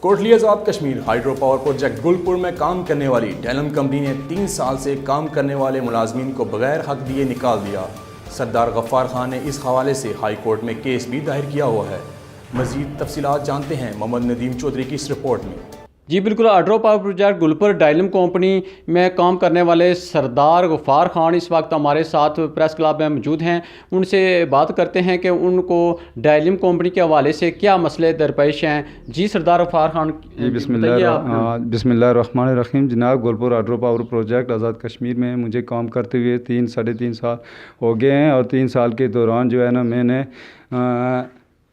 Kotli Azad Kashmir hydro power project Gulpur में काम करने वाली डेलम कंपनी ने 3 साल से काम करने वाले मुलाजमीन को बगैर हक दिए निकाल दिया। सरदार गफ्फार खान ने इस हवाले से हाई कोर्ट में केस भी दायर किया हुआ है। मज़ीद तफसीलात जानते हैं मोहम्मद नदीम चौधरी की इस रिपोर्ट में। जी बिल्कुल, hydro power project Gulpur Daelim company में काम करने वाले सरदार गफ्फार खान इस वक्त हमारे साथ प्रेस क्लब में मौजूद हैं। उनसे बात करते हैं कि उनको डायलम कंपनी के हवाले से क्या मसले दरपेश हैं। जी सरदार गफ्फार खान, बिस्मिल्लाहिर्रहमानिर्रहीम। जनाब, Gulpur hydro power project Azad Kashmir में मुझे काम करते हुए 3-3.5 साल हो गए हैं और 3 साल के दौरान जो है ना मैंने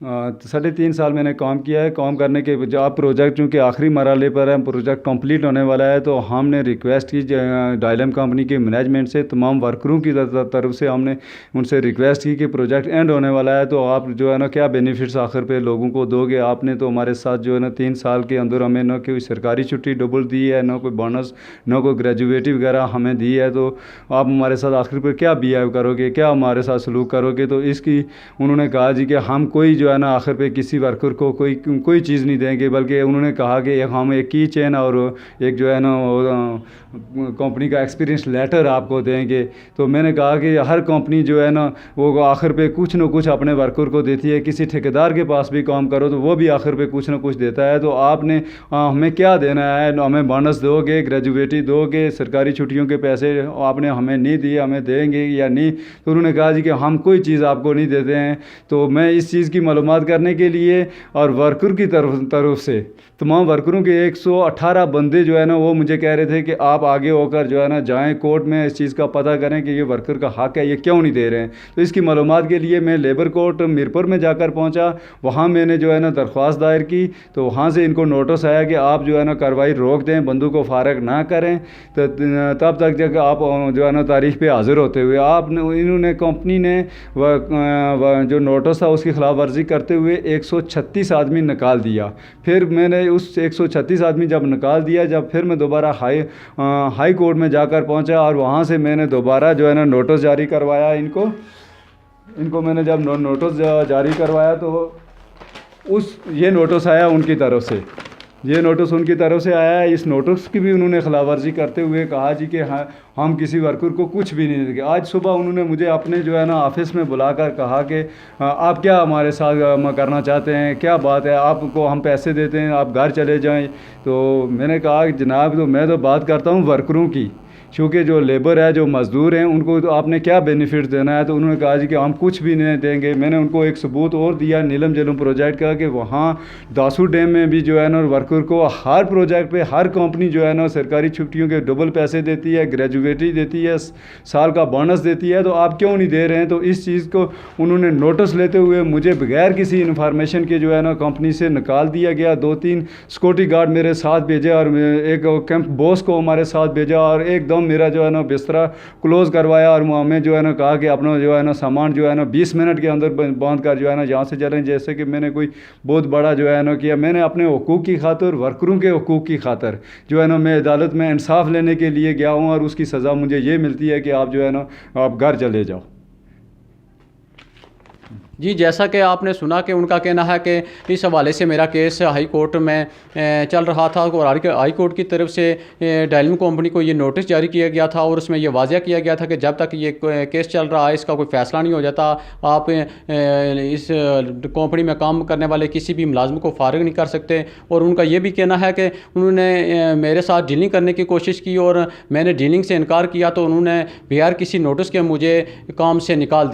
3.5 साल मैंने काम किया है। काम करने के अब प्रोजेक्ट चूँकि आखिरी मरहले पर है, प्रोजेक्ट कंप्लीट होने वाला है, तो हमने रिक्वेस्ट की डायलम कंपनी के मैनेजमेंट से, तमाम वर्करों की तरफ से हमने उनसे रिक्वेस्ट की कि प्रोजेक्ट एंड होने वाला है, तो आप जो है ना क्या बेनिफिट्स आखिर पे लोगों को दोगे। आपने तो हमारे साथ जो है ना 3 साल के अंदर हमें ना कोई सरकारी छुट्टी डबल दी है, ना कोई बोनस, ना कोई ग्रेजुएटी वगैरह हमें दी है, तो आप हमारे साथ आखिर पर क्या बिहेव करोगे, क्या हमारे साथ सलूक करोगे। तो इसकी उन्होंने कहा जी कि हम कोई जो है ना आखिर पे किसी वर्कर को कोई चीज़ नहीं देंगे, बल्कि उन्होंने कहा कि हम एक की चेन और एक जो है ना कंपनी का एक्सपीरियंस लेटर आपको देंगे। तो मैंने कहा कि हर कंपनी जो है ना वो आखिर पे कुछ ना कुछ अपने वर्कर को देती है। किसी ठेकेदार के पास भी काम करो तो वो भी आखिर पे कुछ ना कुछ देता है। तो आपने हमें क्या देना है, हमें बोनस दोगे, ग्रेजुएटी दोगे, सरकारी छुट्टियों के पैसे आपने हमें नहीं दिए, हमें देंगे या नहीं। तो उन्होंने कहा जी कि हम कोई चीज़ आपको नहीं देते हैं। तो मैं इस चीज़ की मालूमात करने के लिए और वर्कर की तरफ से तमाम वर्करों के 118 बंदे जो है ना वो मुझे कह रहे थे कि आप आगे होकर जो है ना जाएं कोर्ट में, इस चीज़ का पता करें कि ये वर्कर का हक है, ये क्यों नहीं दे रहे हैं। तो इसकी मालूमात के लिए मैं लेबर कोर्ट मीरपुर में जाकर पहुंचा। वहाँ मैंने जो है ना दरख्वास्त दायर की, तो वहाँ से इनको नोटिस आया कि आप जो है ना कार्रवाई रोक दें, बंदों को फारग ना करें, तो तब तक जब आप जो है ना तारीख पे हाजिर होते हुए इन्होंने कंपनी ने जो नोटिस था उसकी खिलाफ वर्जी करते हुए 136 आदमी निकाल दिया। फिर मैंने उस 136 आदमी जब निकाल दिया, जब फिर मैं दोबारा हाई कोर्ट में जाकर पहुंचा और वहां से मैंने दोबारा जो है ना नोटिस जारी करवाया। इनको मैंने जब नोटिस जारी करवाया तो ये नोटिस आया उनकी तरफ से, ये नोटिस उनकी तरफ से आया है। इस नोटिस की भी उन्होंने खिलाफवर्जी करते हुए कहा जी कि हाँ हम किसी वर्कर को कुछ भी नहीं देंगे। आज सुबह उन्होंने मुझे अपने जो है ना ऑफिस में बुलाकर कहा कि आप क्या हमारे साथ करना चाहते हैं, क्या बात है, आपको हम पैसे देते हैं, आप घर चले जाएं। तो मैंने कहा कि जनाब, तो मैं तो बात करता हूँ वर्करों की, क्योंकि जो लेबर है, जो मज़दूर हैं, उनको तो आपने क्या बेनिफिट देना है। तो उन्होंने कहा जी कि हम कुछ भी नहीं देंगे। मैंने उनको एक सबूत और दिया नीलम जलम प्रोजेक्ट का कि वहाँ दासू डैम में भी जो है ना वर्कर को हर प्रोजेक्ट पे हर कंपनी जो है ना सरकारी छुट्टियों के डबल पैसे देती है, ग्रेजुएटी देती है, साल का बोनस देती है, तो आप क्यों नहीं दे रहे हैं। तो इस चीज़ को उन्होंने नोटिस लेते हुए मुझे बगैर किसी इन्फॉर्मेशन के जो है ना कंपनी से निकाल दिया गया। 2-3 सिक्योरिटी गार्ड मेरे साथ भेजे और एक कैंप बॉस को हमारे साथ भेजा और एकदम मेरा जो है ना बिस्तरा क्लोज़ करवाया और हमें जो है ना कहा कि अपना जो है ना सामान जो है ना 20 मिनट के अंदर बांध कर जो है ना यहाँ से चलें। जैसे कि मैंने कोई बहुत बड़ा जो है ना किया। मैंने अपने हुकूक की खातिर, वर्करों के हुकूक की खातिर जो है ना मैं अदालत में इंसाफ लेने के लिए गया हूँ और उसकी सज़ा मुझे ये मिलती है कि आप जो है ना आप घर चले जाओ। जी, जैसा कि आपने सुना कि उनका कहना है कि इस हवाले से मेरा केस हाई कोर्ट में चल रहा था और हाई कोर्ट की तरफ से डायलम कंपनी को ये नोटिस जारी किया गया था और उसमें ये वाज़ह किया गया था कि जब तक ये केस चल रहा है, इसका कोई फ़ैसला नहीं हो जाता, आप इस कंपनी में काम करने वाले किसी भी मुलाजम को फारिग नहीं कर सकते। और उनका ये भी कहना है कि उन्होंने मेरे साथ डीलिंग करने की कोशिश की और मैंने डीलिंग से इनकार किया, तो उन्होंने बगैर किसी नोटिस के मुझे काम से निकाल दिया।